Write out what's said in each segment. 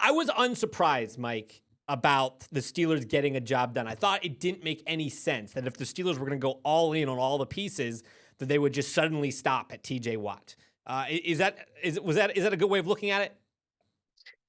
I was unsurprised, Mike, about the Steelers getting a job done. I thought it didn't make any sense that if the Steelers were going to go all in on all the pieces, that they would just suddenly stop at TJ Watt. Is that a good way of looking at it?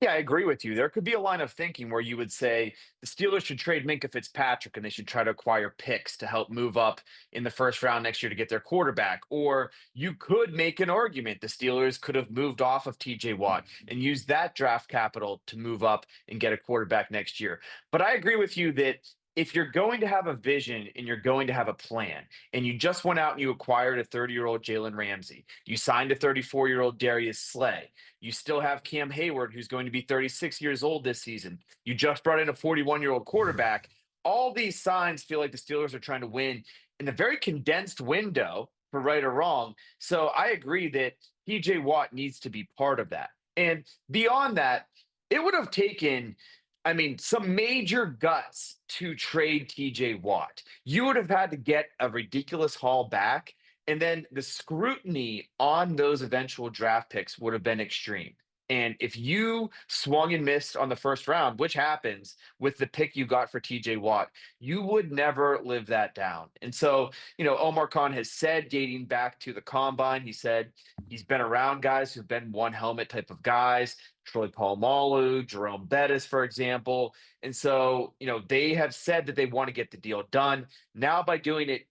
Yeah, I agree with you. There could be a line of thinking where you would say the Steelers should trade Minka Fitzpatrick and they should try to acquire picks to help move up in the first round next year to get their quarterback. Or you could make an argument the Steelers could have moved off of TJ Watt and used that draft capital to move up and get a quarterback next year. But I agree with you that if you're going to have a vision and you're going to have a plan, and you just went out and you acquired a 30-year-old Jalen Ramsey, you signed a 34-year-old Darius Slay, you still have Cam Hayward, who's going to be 36 years old this season. You just brought in a 41-year-old quarterback. All these signs feel like the Steelers are trying to win in a very condensed window, for right or wrong. So I agree that TJ Watt needs to be part of that. And beyond that, it would have taken, I mean, some major guts to trade TJ Watt. You would have had to get a ridiculous haul back, and then the scrutiny on those eventual draft picks would have been extreme. And if you swung and missed on the first round, which happens with the pick you got for TJ Watt, you would never live that down. And so, Omar Khan has said, dating back to the combine, he said he's been around guys who've been one helmet type of guys, Troy Polamalu, Jerome Bettis, for example. And so, they have said that they want to get the deal done. Now, by doing it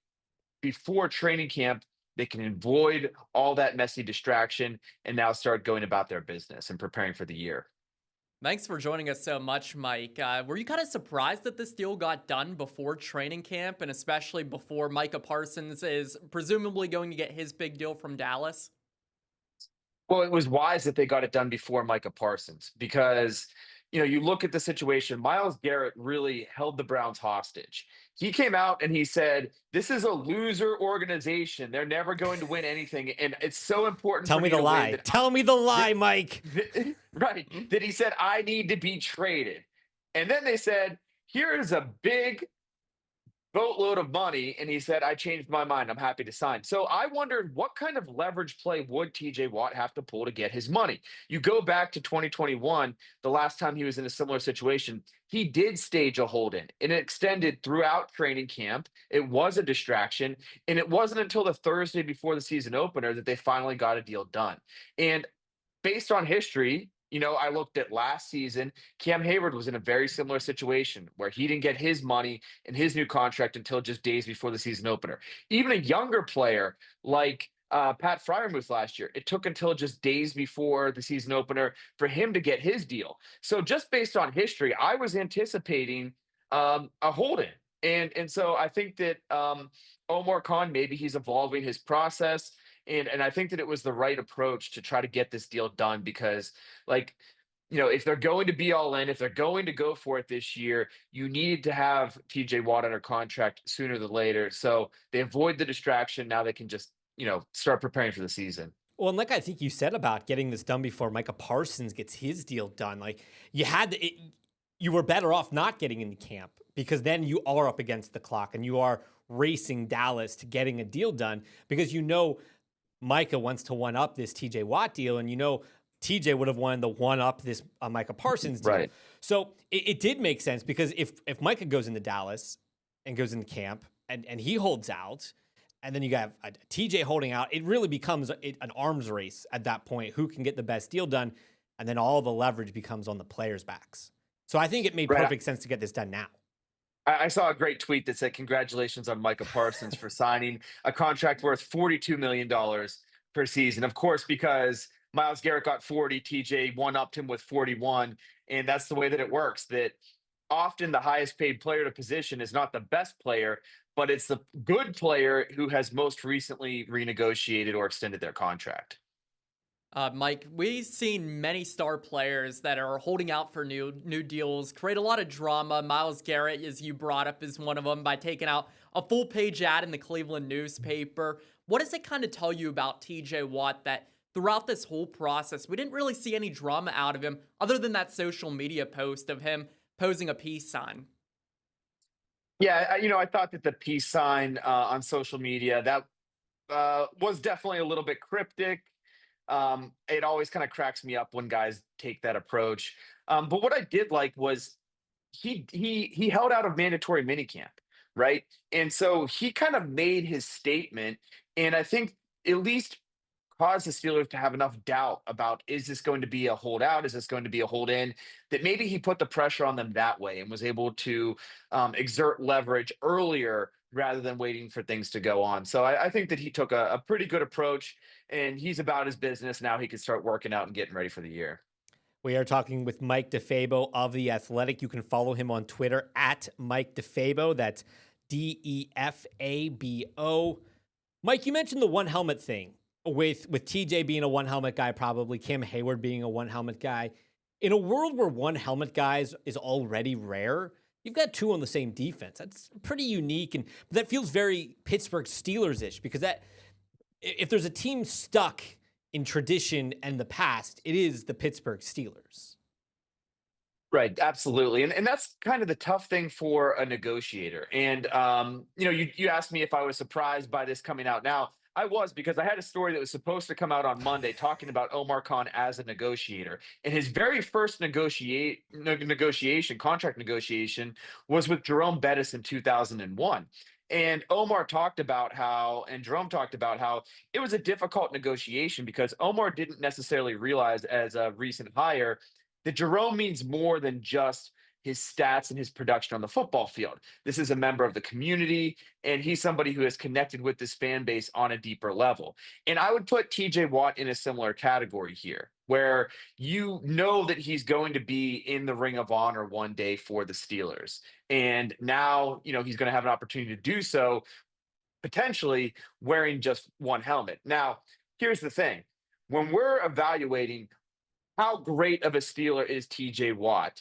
before training camp, they can avoid all that messy distraction and now start going about their business and preparing for the year. Thanks for joining us so much, Mike. Were you kind of surprised that this deal got done before training camp, and especially before Micah Parsons is presumably going to get his big deal from Dallas? Well, it was wise that they got it done before Micah Parsons because, you look at the situation, Myles Garrett really held the Browns hostage. He came out and he said, this is a loser organization. They're never going to win anything. And it's so important Tell for me me the to win lie. that Tell me the lie, Mike. right. That he said, I need to be traded. And then they said, here is a big boatload of money, and he said, I changed my mind. I'm happy to sign. So I wondered what kind of leverage play would TJ Watt have to pull to get his money? You go back to 2021, the last time he was in a similar situation, he did stage a hold-in, and it extended throughout training camp. It was a distraction, and it wasn't until the Thursday before the season opener that they finally got a deal done. And based on history, I looked at last season. Cam Hayward was in a very similar situation where he didn't get his money and his new contract until just days before the season opener. Even a younger player like Pat Fryermuth last year, it took until just days before the season opener for him to get his deal. So just based on history, I was anticipating a hold-in. And so I think that Omar Khan, maybe he's evolving his process. And I think that it was the right approach to try to get this deal done because, if they're going to be all in, if they're going to go for it this year, you needed to have TJ Watt under contract sooner than later. So they avoid the distraction. Now they can just, start preparing for the season. Well, and like I think you said about getting this done before Micah Parsons gets his deal done, like you were better off not getting into camp because then you are up against the clock and you are racing Dallas to getting a deal done because Micah wants to one up this TJ Watt deal, and TJ would have wanted to one up this Micah Parsons deal. Right. So it did make sense because if Micah goes into Dallas and goes into camp and he holds out, and then you got a TJ holding out, it really becomes an arms race at that point. Who can get the best deal done? And then all the leverage becomes on the players' backs. So I think it made perfect sense to get this done now. I saw a great tweet that said, congratulations on Micah Parsons for signing a contract worth $42 million per season. Of course, because Myles Garrett got 40, TJ one-upped him with 41. And that's the way that it works, that often the highest paid player to position is not the best player, but it's the good player who has most recently renegotiated or extended their contract. Mike, we've seen many star players that are holding out for new deals, create a lot of drama. Myles Garrett, as you brought up, is one of them by taking out a full-page ad in the Cleveland newspaper. What does it kind of tell you about TJ Watt that throughout this whole process, we didn't really see any drama out of him other than that social media post of him posing a peace sign? Yeah, I thought that the peace sign on social media, that was definitely a little bit cryptic. It always kind of cracks me up when guys take that approach. But what I did like was he held out of mandatory minicamp, right? And so he kind of made his statement, and I think at least caused the Steelers to have enough doubt about, is this going to be a holdout? Is this going to be a hold in? That maybe he put the pressure on them that way and was able to exert leverage earlier rather than waiting for things to go on. So I think that he took a pretty good approach, and he's about his business now. He can start working out and getting ready for the year. We are talking with Mike DeFabo of The Athletic. You can follow him on Twitter at Mike DeFabo. That's DEFABO. Mike, you mentioned the one helmet thing with TJ being a one helmet guy, probably Cam Hayward being a one helmet guy. In a world where one helmet guys is already rare, you've got two on the same defense. That's pretty unique, and that feels very Pittsburgh Steelers-ish, because that if there's a team stuck in tradition and the past, it is the Pittsburgh Steelers. Right, absolutely. And that's kind of the tough thing for a negotiator. And you asked me if I was surprised by this coming out now. I was, because I had a story that was supposed to come out on Monday talking about Omar Khan as a negotiator. And his very first contract negotiation, was with Jerome Bettis in 2001. And Omar talked about how, and Jerome talked about how it was a difficult negotiation because Omar didn't necessarily realize, as a recent hire, that Jerome means more than just his stats and his production on the football field. This is a member of the community, and he's somebody who has connected with this fan base on a deeper level. And I would put TJ Watt in a similar category here, where you know that he's going to be in the Ring of Honor one day for the Steelers. And now, he's going to have an opportunity to do so, potentially wearing just one helmet. Now, here's the thing. When we're evaluating how great of a Steeler is TJ Watt,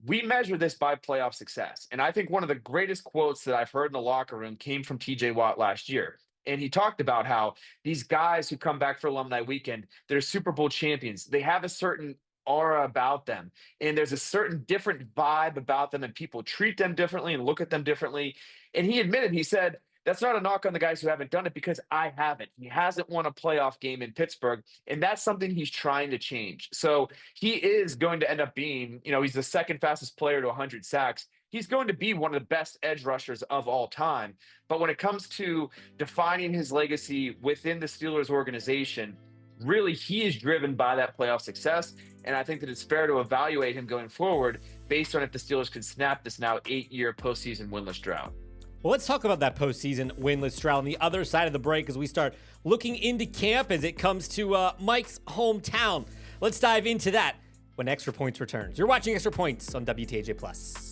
we measure this by playoff success. And I think one of the greatest quotes that I've heard in the locker room came from TJ Watt last year. And he talked about how these guys who come back for alumni weekend, they're Super Bowl champions. They have a certain aura about them, and there's a certain different vibe about them, and people treat them differently and look at them differently. And he said, that's not a knock on the guys who haven't done it, because I haven't. He hasn't won a playoff game in Pittsburgh, and that's something he's trying to change. So he is going to end up being, he's the second fastest player to 100 sacks. He's going to be one of the best edge rushers of all time. But when it comes to defining his legacy within the Steelers organization, really, he is driven by that playoff success. And I think that it's fair to evaluate him going forward based on if the Steelers can snap this now 8-year postseason winless drought. Well, let's talk about that postseason winless drought on the other side of the break as we start looking into camp as it comes to Mike's hometown. Let's dive into that when Extra Points returns. You're watching Extra Points on WTAJ Plus.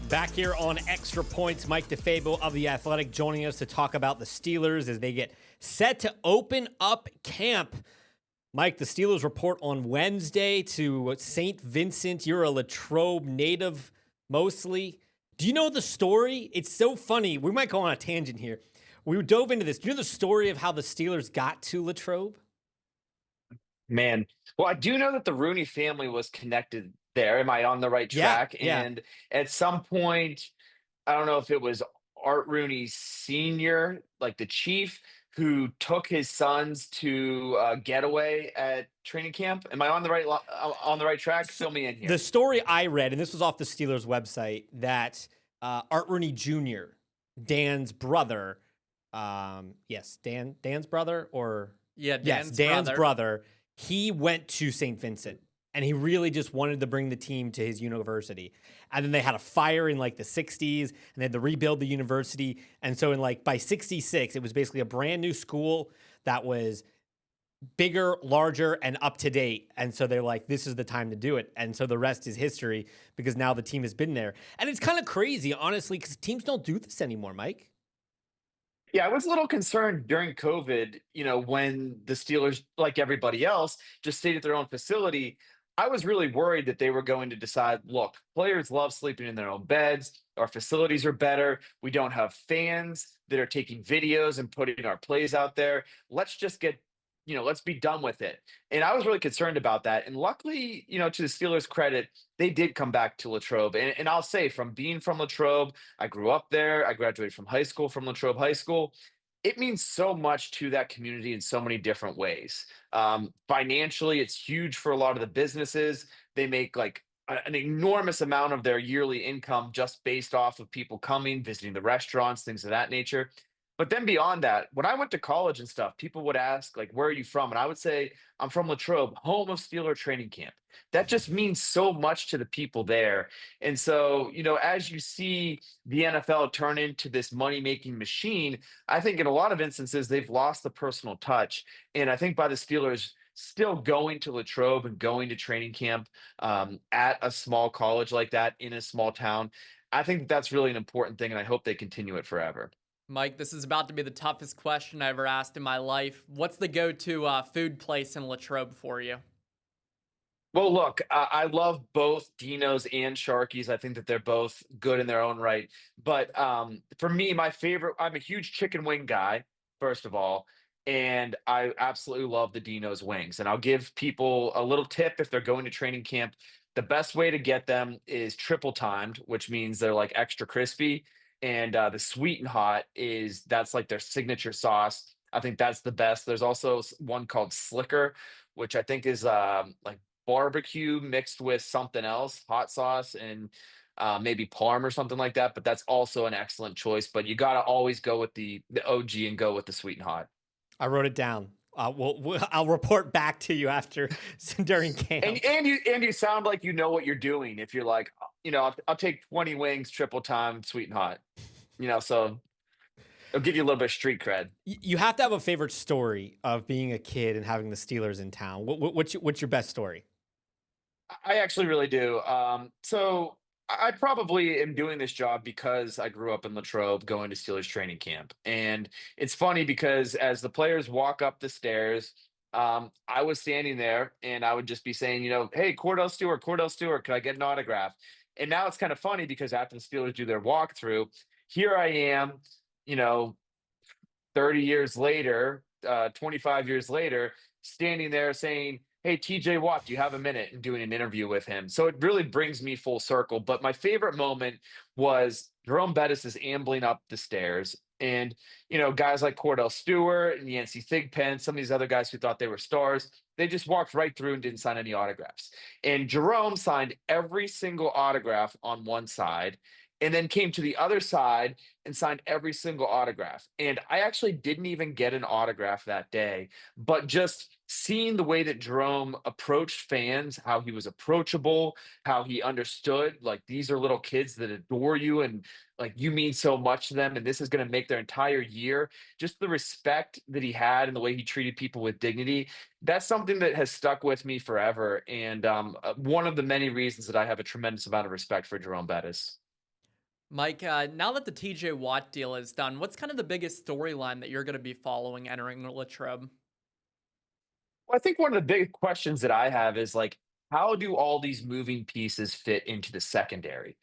Back here on Extra Points, Mike DeFabo of The Athletic joining us to talk about the Steelers as they get set to open up camp. Mike, the Steelers report on Wednesday to St. Vincent. You're a Latrobe native, mostly. Do you know the story? It's so funny. We might go on a tangent here. We dove into this. Do you know the story of how the Steelers got to Latrobe? Man, well, I do know that the Rooney family was connected there. Am I on the right track? Yeah. And at some point, I don't know if it was Art Rooney Sr., like the chief, who took his sons to getaway at training camp. Am I on the right track? Fill me in here. The story I read, and this was off the Steelers website, that Art Rooney Jr., Dan's brother, Dan's brother, or Dan's brother. He went to St. Vincent, and he really just wanted to bring the team to his university. And then they had a fire in like the 60s, and they had to rebuild the university. And so by 66, it was basically a brand new school that was bigger, larger, and up to date. And so they're like, this is the time to do it. And so the rest is history, because now the team has been there. And it's kind of crazy, honestly, because teams don't do this anymore, Mike. Yeah, I was a little concerned during COVID, when the Steelers, like everybody else, just stayed at their own facility. I was really worried that they were going to decide, look, players love sleeping in their own beds. Our facilities are better. We don't have fans that are taking videos and putting our plays out there. Let's just let's be done with it. And I was really concerned about that. And luckily, to the Steelers' credit, they did come back to Latrobe. And I'll say, from being from Latrobe, I grew up there. I graduated from high school from Latrobe High School. It means so much to that community in so many different ways. Financially, it's huge for a lot of the businesses. They make like an enormous amount of their yearly income just based off of people coming, visiting the restaurants, things of that nature. But then beyond that, when I went to college and stuff, people would ask, like, where are you from? And I would say, I'm from Latrobe, home of Steeler training camp. That just means so much to the people there. And so, as you see the NFL turn into this money making machine, I think in a lot of instances, they've lost the personal touch. And I think by the Steelers still going to Latrobe and going to training camp at a small college like that in a small town, I think that's really an important thing. And I hope they continue it forever. Mike, this is about to be the toughest question I ever asked in my life. What's the go-to food place in Latrobe for you? Well, look, I love both Dino's and Sharky's. I think that they're both good in their own right. But for me, my favorite, I'm a huge chicken wing guy, first of all. And I absolutely love the Dino's wings. And I'll give people a little tip if they're going to training camp. The best way to get them is triple timed, which means they're like extra crispy. And the sweet and hot that's like their signature sauce. I think that's the best. There's also one called Slicker, which I think is like barbecue mixed with something else, hot sauce and maybe parm or something like that. But that's also an excellent choice. But you got to always go with the OG and go with the sweet and hot. I wrote it down. I'll report back to you after during camp. And you sound like you know what you're doing. If you're like, I'll take 20 wings, triple time, sweet and hot. So it'll give you a little bit of street cred. You have to have a favorite story of being a kid and having the Steelers in town. What's your best story? I actually really do. So I probably am doing this job because I grew up in Latrobe going to Steelers training camp. And it's funny because as the players walk up the stairs, I was standing there and I would just be saying, hey, Cordell Stewart, could I get an autograph? And now it's kind of funny because after the Steelers do their walkthrough, here I am, you know, 30 years later, 25 years later, standing there saying, hey, TJ Watt, do you have a minute? And doing an interview with him. So it really brings me full circle. But my favorite moment was Jerome Bettis is ambling up the stairs. And, guys like Cordell Stewart and Yancey Thigpen, some of these other guys who thought they were stars, they just walked right through and didn't sign any autographs. And Jerome signed every single autograph on one side and then came to the other side and signed every single autograph. And I actually didn't even get an autograph that day, but just seeing the way that Jerome approached fans, how he was approachable, how he understood, like, these are little kids that adore you and like you mean so much to them. And this is going to make their entire year. Just the respect that he had and the way he treated people with dignity. That's something that has stuck with me forever. And one of the many reasons that I have a tremendous amount of respect for Jerome Bettis. Mike, now that the TJ Watt deal is done, what's kind of the biggest storyline that you're going to be following entering Latrobe? Well, I think one of the big questions that I have is like, how do all these moving pieces fit into the secondary?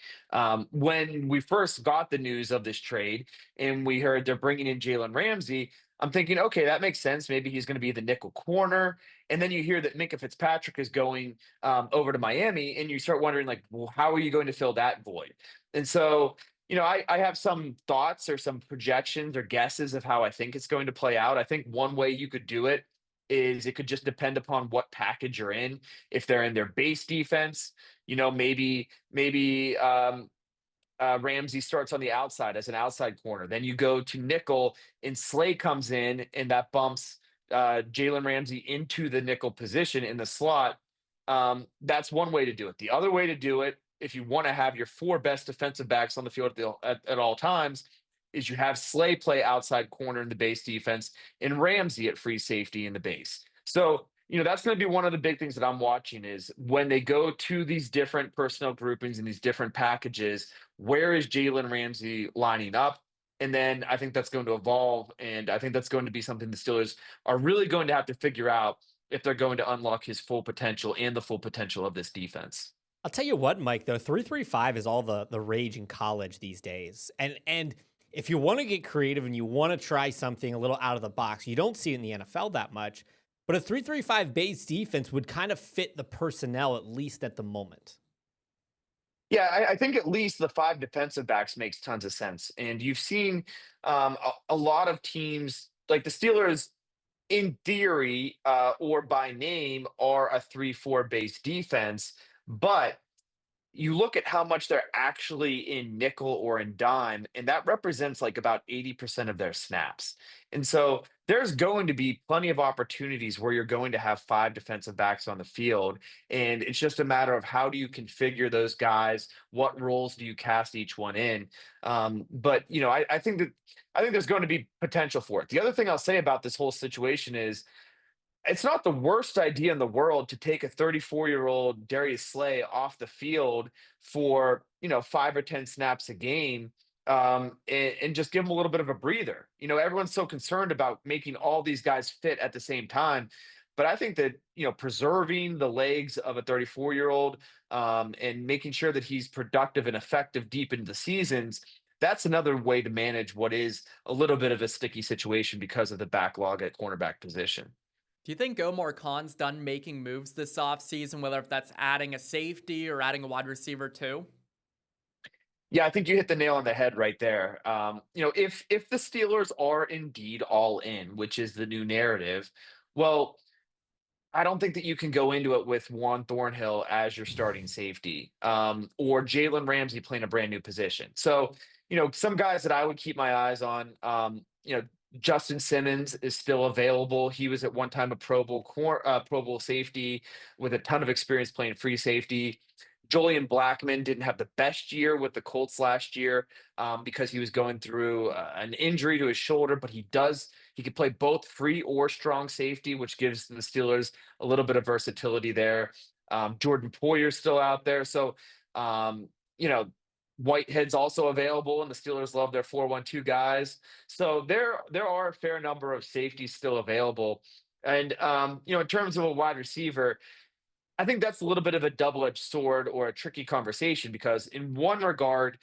When we first got the news of this trade and we heard they're bringing in Jalen Ramsey, I'm thinking, okay, that makes sense. Maybe he's going to be the nickel corner. And then you hear that Minka Fitzpatrick is going over to Miami, and you start wondering, like, well, how are you going to fill that void? And so, I have some thoughts or some projections or guesses of how I think it's going to play out. I think one way you could do it is it could just depend upon what package you're in. If they're in their base defense, maybe Ramsey starts on the outside as an outside corner. Then you go to nickel and Slay comes in and that bumps Jalen Ramsey into the nickel position in the slot. That's one way to do it. The other way to do it, if you want to have your four best defensive backs on the field at all times, is you have Slay play outside corner in the base defense and Ramsey at free safety in the base. So, that's going to be one of the big things that I'm watching is when they go to these different personnel groupings and these different packages, where is Jalen Ramsey lining up? And then I think that's going to evolve. And I think that's going to be something the Steelers are really going to have to figure out if they're going to unlock his full potential and the full potential of this defense. I'll tell you what, Mike, though, 3-3-5 is all the rage in college these days. And if you want to get creative and you want to try something a little out of the box, you don't see it in the NFL that much. But a 3-3-5 base defense would kind of fit the personnel, at least at the moment. Yeah, I think at least the five defensive backs makes tons of sense. And you've seen a lot of teams like the Steelers, in theory or by name, are a 3-4 base defense. But you look at how much they're actually in nickel or in dime, and that represents like about 80% of their snaps. And so there's going to be plenty of opportunities where you're going to have five defensive backs on the field. And it's just a matter of how do you configure those guys? What roles do you cast each one in? But I think there's going to be potential for it. The other thing I'll say about this whole situation is it's not the worst idea in the world to take a 34-year-old Darius Slay off the field for 5 or 10 snaps a game, and just give him a little bit of a breather. Everyone's so concerned about making all these guys fit at the same time, but I think that preserving the legs of a 34-year-old, and making sure that he's productive and effective deep into the seasons. That's another way to manage what is a little bit of a sticky situation because of the backlog at cornerback position. Do you think Omar Khan's done making moves this offseason, whether if that's adding a safety or adding a wide receiver too? Yeah, I think you hit the nail on the head right there. If the Steelers are indeed all in, which is the new narrative, well, I don't think that you can go into it with Juan Thornhill as your starting safety, or Jalen Ramsey playing a brand new position. So, some guys that I would keep my eyes on, Justin Simmons is still available. He was at one time a Pro Bowl safety with a ton of experience playing free safety. Julian Blackman didn't have the best year with the Colts last year, because he was going through an injury to his shoulder, but he could play both free or strong safety, which gives the Steelers a little bit of versatility there. Jordan Poyer's still out there. So, Whitehead's also available, and the Steelers love their 4-1-2 guys. So there are a fair number of safeties still available. And in terms of a wide receiver, I think that's a little bit of a double-edged sword or a tricky conversation, because in one regard,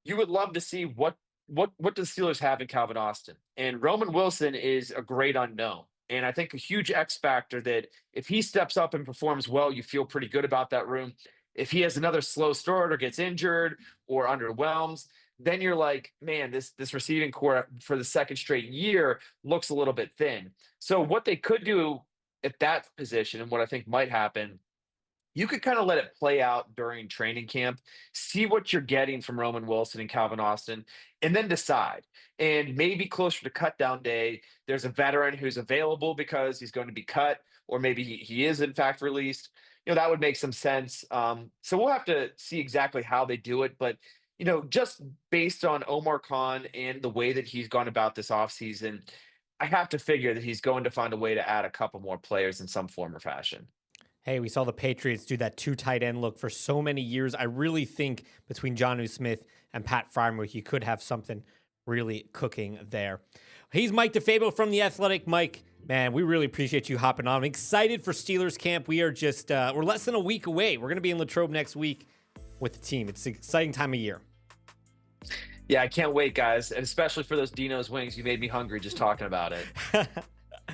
you would love to see what the Steelers have in Calvin Austin. And Roman Wilson is a great unknown. And I think a huge X factor that if he steps up and performs well, you feel pretty good about that room. If he has another slow start or gets injured or underwhelms, then you're like, man, this receiving core for the second straight year looks a little bit thin. So what they could do at that position, and what I think might happen, you could kind of let it play out during training camp, see what you're getting from Roman Wilson and Calvin Austin, and then decide. And maybe closer to cut down day, there's a veteran who's available because he's going to be cut, or maybe he is in fact released. That would make some sense. So we'll have to see exactly how they do it. But, just based on Omar Khan and the way that he's gone about this offseason, I have to figure that he's going to find a way to add a couple more players in some form or fashion. Hey, we saw the Patriots do that 2 tight end look for so many years. I really think between Jonnu Smith and Pat Freiermuth, you could have something really cooking there. He's Mike DeFabo from The Athletic. Mike, man, we really appreciate you hopping on. I'm excited for Steelers camp. We are just, we're less than a week away. We're going to be in Latrobe next week with the team. It's an exciting time of year. Yeah, I can't wait, guys. And especially for those Dino's wings. You made me hungry just talking about it.